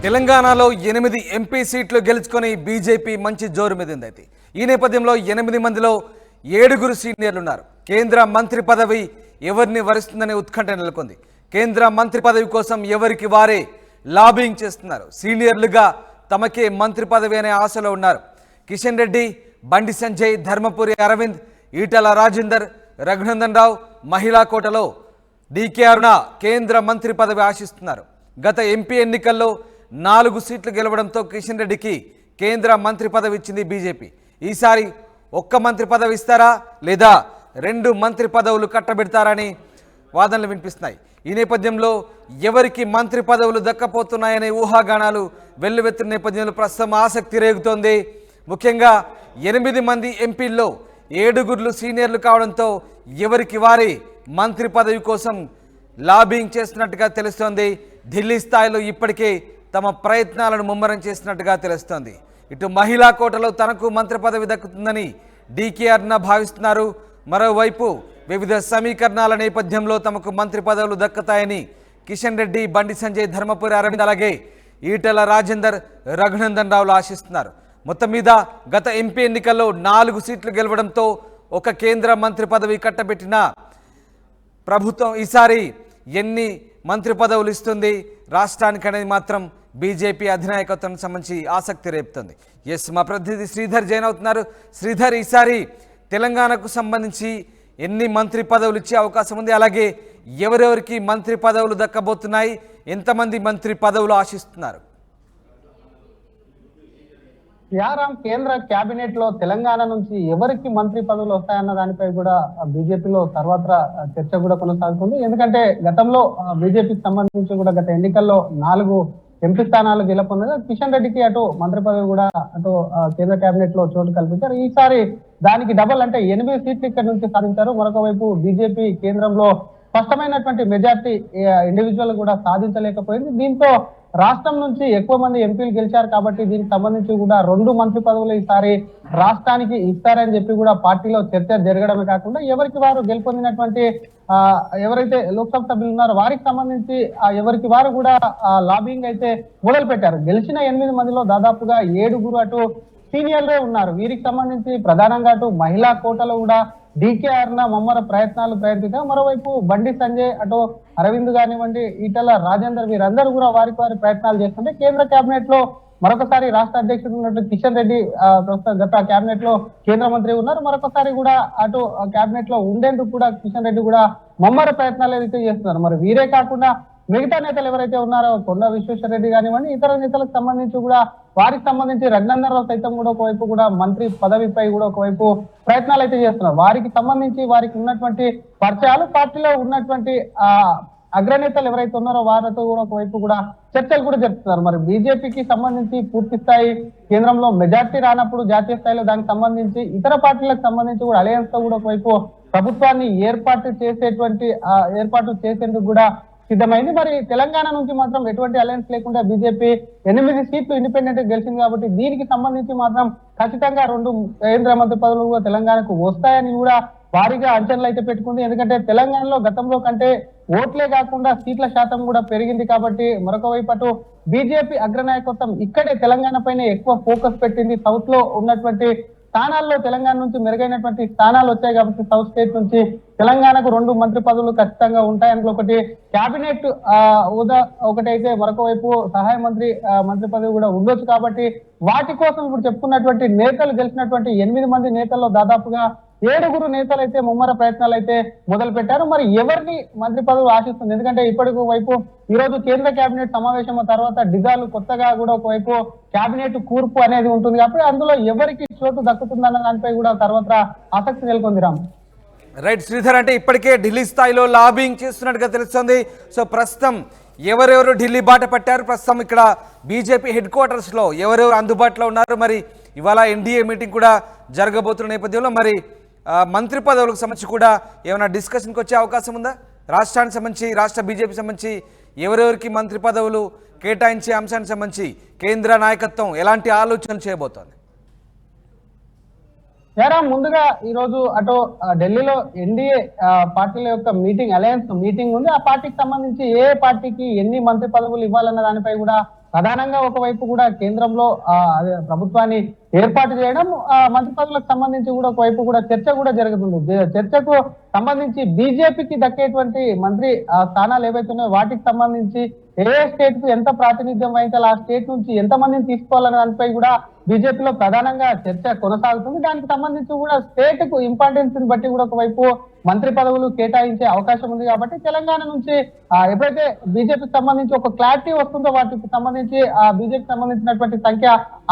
తెలంగాణలో 8 ఎంపీ సీట్లు గెలుచుకొని బీజేపీ మంచి జోరు మీదింది. అయితే ఈ నేపథ్యంలో 8 మందిలో 7 సీనియర్లు ఉన్నారు. కేంద్ర మంత్రి పదవి ఎవరిని వరిస్తుందనే ఉత్కంఠ నెలకొంది. కేంద్ర మంత్రి పదవి కోసం ఎవరికి వారే లాబింగ్ చేస్తున్నారు. సీనియర్లుగా తమకే మంత్రి పదవి అనే ఆశలో ఉన్నారు. కిషన్ రెడ్డి, బండి సంజయ్, ధర్మపురి అరవింద్, ఈటల రాజేందర్, రఘునందన్ రావు మహిళా కోటలో డీకే అరుణ కేంద్ర మంత్రి పదవి ఆశిస్తున్నారు. గత ఎంపీ ఎన్నికల్లో 4 సీట్లు గెలవడంతో కిషన్ రెడ్డికి కేంద్ర మంత్రి పదవి ఇచ్చింది బీజేపీ. ఈసారి ఒక్క మంత్రి పదవి ఇస్తారా లేదా 2 మంత్రి పదవులు కట్టబెడతారని వాదనలు వినిపిస్తున్నాయి. ఈ నేపథ్యంలో ఎవరికి మంత్రి పదవులు దక్కపోతున్నాయనే ఊహాగానాలు వెల్లువెత్తిన నేపథ్యంలో ప్రస్తుతం ఆసక్తి రేగుతోంది. ముఖ్యంగా 8 మంది ఎంపీల్లో 7 సీనియర్లు కావడంతో ఎవరికి వారి మంత్రి పదవి కోసం లాబింగ్ చేస్తున్నట్టుగా తెలుస్తోంది. ఢిల్లీ స్థాయిలో ఇప్పటికే తమ ప్రయత్నాలను ముమ్మరం చేసినట్టుగా తెలుస్తోంది. ఇటు మహిళా కోటలో తనకు మంత్రి పదవి దక్కుతుందని డీకే అరుణ భావిస్తున్నారు. మరోవైపు వివిధ సమీకరణాల నేపథ్యంలో తమకు మంత్రి పదవులు దక్కుతాయని కిషన్ రెడ్డి, బండి సంజయ్, ధర్మపురి అరవింద్, అలాగే ఈటల రాజేందర్, రఘునందన్ రావులు ఆశిస్తున్నారు. మొత్తం మీద గత ఎంపీ ఎన్నికల్లో 4 సీట్లు గెలవడంతో ఒక కేంద్ర మంత్రి పదవి కట్టబెట్టిన ప్రభుత్వం ఈసారి ఎన్ని మంత్రి పదవులు ఇస్తుంది రాష్ట్రానికి అనేది మాత్రం బీజేపీ అధినాయకత్వానికి సంబంధించి ఆసక్తి రేపుతుంది. ఎస్, మా ప్రతినిధి శ్రీధర్ జైన్ అవుతున్నారు. శ్రీధర్, ఈసారి తెలంగాణకు సంబంధించి ఎన్ని మంత్రి పదవులు ఇచ్చే అవకాశం ఉంది, అలాగే ఎవరెవరికి మంత్రి పదవులు దక్కబోతున్నాయి, ఎంతమంది మంత్రి పదవులు ఆశిస్తున్నారు? యారాం కేంద్ర కేబినెట్ లో తెలంగాణ నుంచి ఎవరికి మంత్రి పదవులు వస్తాయన్న దానిపై కూడా బీజేపీలో సర్వత్రా చర్చ కూడా కొనసాగుతుంది. ఎందుకంటే గతంలో బీజేపీకి సంబంధించి కూడా గత ఎన్నికల్లో 4 ఎంపీ స్థానాలు గెలుపొందగా కిషన్ రెడ్డికి అటు మంత్రి పదవి కూడా అటు కేంద్ర కేబినెట్ లో చోటు కల్పించారు. ఈసారి దానికి డబల్ అంటే 8 సీట్లు ఇక్కడ నుంచి సాధించారు. మరొక వైపు బీజేపీ కేంద్రంలో స్పష్టమైనటువంటి మెజార్టీ ఇండివిజువల్ కూడా సాధించలేకపోయింది. దీంతో రాష్ట్రం నుంచి ఎక్కువ మంది ఎంపీలు గెలిచారు కాబట్టి దీనికి సంబంధించి కూడా 2 మంత్రి పదవులు ఈసారి రాష్ట్రానికి ఇస్తారని చెప్పి కూడా పార్టీలో చర్చ జరగడమే కాకుండా ఎవరికి వారు గెలుపొందినటువంటి ఎవరైతే లోక్సభ సభ్యులు ఉన్నారో వారికి సంబంధించి ఎవరికి వారు కూడా లాబింగ్ అయితే మొదలు పెట్టారు. గెలిచిన 8 మందిలో దాదాపుగా 7 అటు సీనియర్లే ఉన్నారు. వీరికి సంబంధించి ప్రధానంగా అటు మహిళా కోటలో కూడా డీకే అరుణ ముమ్మర ప్రయత్నించారు. మరోవైపు బండి సంజయ్, అటు అరవింద్ కానివ్వండి, ఈటల రాజేందర్, వీరందరూ కూడా వారి ప్రయత్నాలు చేస్తుంటే కేంద్ర కేబినెట్ లో మరొకసారి రాష్ట్ర అధ్యక్షుడు ఉన్నట్టు కిషన్ రెడ్డి గత కేబినెట్ లో కేంద్ర మంత్రి ఉన్నారు. మరొకసారి కూడా అటు కేబినెట్ లో ఉండేందుకు కూడా కిషన్ రెడ్డి కూడా ముమ్మర ప్రయత్నాలు అయితే చేస్తున్నారు. మరి వీరే కాకుండా మిగతా నేతలు ఎవరైతే ఉన్నారో కొండ విశ్వేశ్వర రెడ్డి కానివ్వండి, ఇతర నేతలకు సంబంధించి కూడా వారికి సంబంధించి రఘునందన్ రావు సైతం కూడా ఒకవైపు కూడా మంత్రి పదవిపై కూడా ఒకవైపు ప్రయత్నాలు అయితే చేస్తున్నారు. వారికి సంబంధించి వారికి ఉన్నటువంటి పరిచయాలు, పార్టీలో ఉన్నటువంటి అగ్రనేతలు ఎవరైతే ఉన్నారో వారితో కూడా ఒకవైపు కూడా చర్చలు కూడా జరుపుతున్నారు. మరి బీజేపీకి సంబంధించి పూర్తి స్థాయి కేంద్రంలో మెజార్టీ రానప్పుడు జాతీయ స్థాయిలో దానికి సంబంధించి ఇతర పార్టీలకు సంబంధించి కూడా అలయన్స్ తో కూడా ఒకవైపు ప్రభుత్వాన్ని ఏర్పాటు చేసేందుకు కూడా సిద్ధమైంది. మరి తెలంగాణ నుంచి మాత్రం ఎటువంటి అలయన్స్ లేకుండా బీజేపీ 8 సీట్లు ఇండిపెండెంట్ గెలిచింది కాబట్టి దీనికి సంబంధించి మాత్రం ఖచ్చితంగా 2 కేంద్ర మంత్రి పదవులు కూడా తెలంగాణకు వస్తాయని కూడా భారీగా అంచనాలు అయితే పెట్టుకుంది. ఎందుకంటే తెలంగాణలో గతంలో కంటే ఓట్లే కాకుండా సీట్ల శాతం కూడా పెరిగింది కాబట్టి మరొక వైపు అటు బీజేపీ అగ్రనాయకత్వం ఇక్కడే తెలంగాణ పైన ఎక్కువ ఫోకస్ పెట్టింది. సౌత్ లో ఉన్నటువంటి స్థానాల్లో తెలంగాణ నుంచి మెరుగైనటువంటి స్థానాలు వచ్చాయి కాబట్టి సౌత్ స్టేట్ నుంచి తెలంగాణకు 2 మంత్రి పదవులు ఖచ్చితంగా ఉంటాయి. అందులో ఒకటి కేబినెట్ హోదా ఒకటైతే మరొక వైపు సహాయ మంత్రి పదవి కూడా ఉండొచ్చు. కాబట్టి వాటి కోసం ఇప్పుడు చెప్పుకున్నటువంటి నేతలు గెలిచినటువంటి 8 మంది నేతల్లో దాదాపుగా 7 నేతలు అయితే ముమ్మర ప్రయత్నాలు అయితే మొదలు పెట్టారు. మరి ఎవరిని మంత్రి పదవులు ఆశిస్తుంది? ఎందుకంటే ఇప్పటికి వైపు ఈ రోజు కేంద్ర కేబినెట్ సమావేశం తర్వాత డిజాలు కొత్తగా కూడా ఒకవైపు కేబినెట్ కూర్పు అనేది ఉంటుంది కాబట్టి అందులో ఎవరికి చోటు దక్కుతుందన్న దానిపై కూడా సర్వత్రా ఆసక్తి నెలకొంది. రామ్ రైట్ శ్రీధర్, అంటే ఇప్పటికే ఢిల్లీ స్థాయిలో లాబింగ్ చేస్తున్నట్టుగా తెలుస్తుంది. సో ప్రస్తుతం ఎవరెవరు ఢిల్లీ బాట పట్టారు, ప్రస్తుతం ఇక్కడ బీజేపీ హెడ్ క్వార్టర్స్లో ఎవరెవరు అందుబాటులో ఉన్నారు, మరి ఇవాళ ఎన్డీఏ మీటింగ్ కూడా జరగబోతున్న నేపథ్యంలో మరి మంత్రి పదవులకు సంబంధించి కూడా ఏమైనా డిస్కషన్కి వచ్చే అవకాశం ఉందా? రాష్ట్రానికి సంబంధించి, రాష్ట్ర బీజేపీ సంబంధించి ఎవరెవరికి మంత్రి పదవులు కేటాయించే అంశానికి సంబంధించి కేంద్ర నాయకత్వం ఎలాంటి ఆలోచనలు చేయబోతోంది? ముందుగా ఈ రోజు అటు ఢిల్లీలో ఎన్డీఏ పార్టీల యొక్క మీటింగ్, అలయన్స్ మీటింగ్ ఉంది. ఆ పార్టీకి సంబంధించి ఏ పార్టీకి ఎన్ని మంత్రి పదవులు ఇవ్వాలన్న దానిపై కూడా ప్రధానంగా ఒకవైపు కూడా కేంద్రంలో అదే ప్రభుత్వాన్ని ఏర్పాటు చేయడం, మంత్రి పదవులకు సంబంధించి కూడా ఒకవైపు కూడా చర్చ కూడా జరుగుతుంది. చర్చకు సంబంధించి బీజేపీకి దక్కేటువంటి మంత్రి స్థానాలు ఏవైతే ఉన్నాయో వాటికి సంబంధించి ఏ స్టేట్ కు ఎంత ప్రాతినిధ్యం వహించాలి, ఆ స్టేట్ నుంచి ఎంత మందిని తీసుకోవాలనే దానిపై కూడా బీజేపీలో ప్రధానంగా చర్చ కొనసాగుతుంది. దానికి సంబంధించి కూడా స్టేట్ కు ఇంపార్టెన్స్ ని బట్టి కూడా ఒకవైపు మంత్రి పదవులు కేటాయించే అవకాశం ఉంది. కాబట్టి తెలంగాణ నుంచి ఎప్పుడైతే బీజేపీకి సంబంధించి ఒక క్లారిటీ వస్తుందో వాటికి సంబంధించి బీజేపీకి సంబంధించినటువంటి సంఖ్య,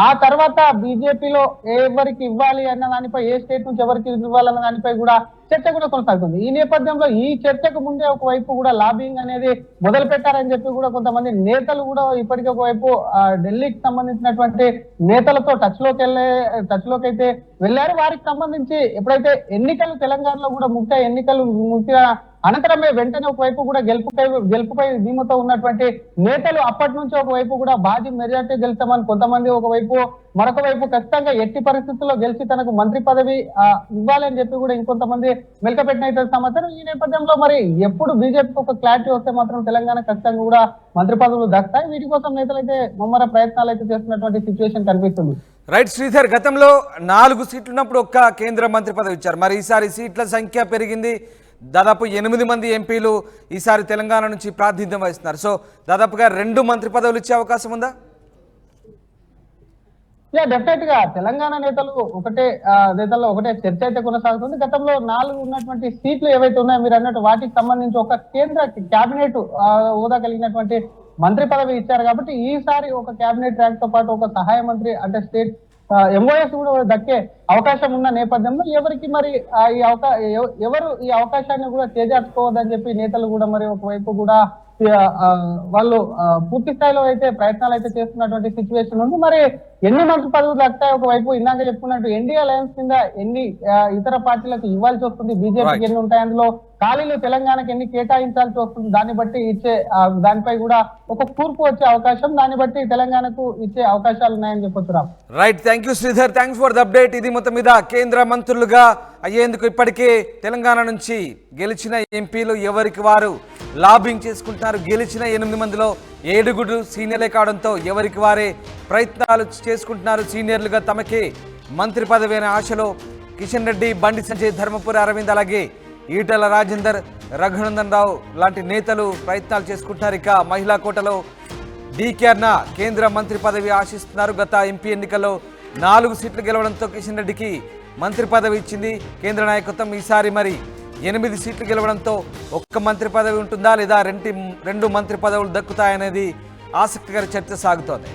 ఆ తర్వాత బీజేపీలో ఎవరికి ఇవ్వాలి అన్న దానిపై, ఏ స్టేట్ నుంచి ఎవరికి ఇవ్వాలన్న దానిపై కూడా చర్చ కూడా కొనసాగుతుంది. ఈ నేపథ్యంలో ఈ చర్చకు ముందే ఒకవైపు కూడా లాబింగ్ అనేది మొదలు పెట్టారని చెప్పి కూడా కొంతమంది నేతలు కూడా ఇప్పటికీ ఒకవైపు ఢిల్లీకి సంబంధించినటువంటి నేతలతో టచ్ లోకి అయితే వెళ్ళారు. వారికి సంబంధించి ఎప్పుడైతే ఎన్నికలు తెలంగాణలో కూడా ఎన్నికలు ముఖ్య అనంతరమే వెంటనే ఒకవైపు కూడా గెలుపుపై ధీమతో ఉన్నటువంటి నేతలు అప్పటి నుంచి ఒకవైపు కూడా భారీ మెజార్టీ గెలుస్తామని కొంతమంది, మరొక వైపు ఖచ్చితంగా ఎట్టి పరిస్థితుల్లో గెలిచి తనకు మంత్రి పదవి ఇవ్వాలని చెప్పి కూడా ఇంకొంతమంది మెలకపెట్టిన సమాచారం. ఈ నేపథ్యంలో మరి ఎప్పుడు బీజేపీకి ఒక క్లారిటీ వస్తే మాత్రం తెలంగాణ ఖచ్చితంగా కూడా మంత్రి పదవులు దక్కుతాయి. వీటి కోసం నేతలు అయితే ముమ్మర ప్రయత్నాలు అయితే చేస్తున్నటువంటి సిచ్యువేషన్ కనిపిస్తుంది. రైట్ శ్రీధర్, గతంలో 4 సీట్లు ఉన్నప్పుడు ఒక్క కేంద్ర మంత్రి పదవి ఇచ్చారు. మరి ఈసారి సీట్ల సంఖ్య పెరిగింది. దాదాపు 8 మంది ఎంపీలు ఈసారి తెలంగాణ నుంచి ప్రాతినిధ్యం వహిస్తున్నారు. సో దాదాపుగా 2 మంత్రి పదవులు ఇచ్చే అవకాశం ఉందా? డెఫినెట్ గా తెలంగాణ నేతల్లో ఒకటే చర్చ అయితే కొనసాగుతుంది. గతంలో 4 ఉన్నటువంటి సీట్లు ఏవైతే ఉన్నాయో మీరు అన్నట్టు వాటికి సంబంధించి ఒక కేంద్ర క్యాబినెట్ హోదా కలిగినటువంటి మంత్రి పదవి ఇచ్చారు. కాబట్టి ఈసారి ఒక క్యాబినెట్ ర్యాంక్ తో పాటు ఒక సహాయ మంత్రి అంటే స్టేట్ ఎంఓఎస్ కూడా దక్కే అవకాశం ఉన్న నేపథ్యంలో ఎవరికి మరి ఎవరు ఈ అవకాశాన్ని కూడా చేజార్చుకోవద్దని చెప్పి నేతలు కూడా మరి ఒకవైపు కూడా వాళ్ళు పూర్తి స్థాయిలో అయితే ప్రయత్నాలు అయితే చేస్తున్నటువంటి సిచ్యువేషన్ ఉంది. మరి ఎన్ని మంత్రి పదవులు దక్కుతాయి? ఒకవైపు ఇందాక చెప్పుకున్నట్టు ఎన్డీఏ అలయన్స్ కింద ఎన్ని ఇతర పార్టీలకు ఇవ్వాల్సి వస్తుంది, బీజేపీకి ఎన్ని ఉంటాయి, అందులో ఖాళీలు తెలంగాణకి ఎన్ని కేటాయించాల్సి వస్తుంది, దాన్ని బట్టి ఇచ్చే దానిపై కూడా ఒక కూర్పు వచ్చే అవకాశం, దాన్ని బట్టి తెలంగాణకు ఇచ్చే అవకాశాలు ఉన్నాయని చెప్పొచ్చు. Right, thank you Sridhar, thanks for the update. ఇది మొత్తం మీద కేంద్ర మంత్రులుగా అయ్యేందుకు ఇప్పటికే తెలంగాణ నుంచి గెలిచిన ఎంపీలు ఎవరికి వారు లాబింగ్ చేసుకుంటున్నారు. గెలిచిన 8 మందిలో 7 సీనియర్లే కావడంతో ఎవరికి వారే ప్రయత్నాలు చేసుకుంటున్నారు. సీనియర్లుగా తమకే మంత్రి పదవి అనే ఆశలో కిషన్ రెడ్డి, బండి సంజయ్, ధర్మపురి అరవింద్, అలాగే ఈటల రాజేందర్, రఘునందన్ రావు లాంటి నేతలు ప్రయత్నాలు చేసుకుంటున్నారు. ఇక మహిళా కోటలో డీకే అన్న కేంద్ర మంత్రి పదవి ఆశిస్తున్నారు. గత ఎంపీ ఎన్నికల్లో 4 సీట్లు గెలవడంతో కిషన్ రెడ్డికి మంత్రి పదవి ఇచ్చింది కేంద్ర నాయకత్వం. ఈసారి మరి 8 సీట్లు గెలవడంతో ఒక్క మంత్రి పదవి ఉంటుందా లేదా 2 మంత్రి పదవులు దక్కుతాయనేది ఆసక్తికర చర్చ సాగుతోంది.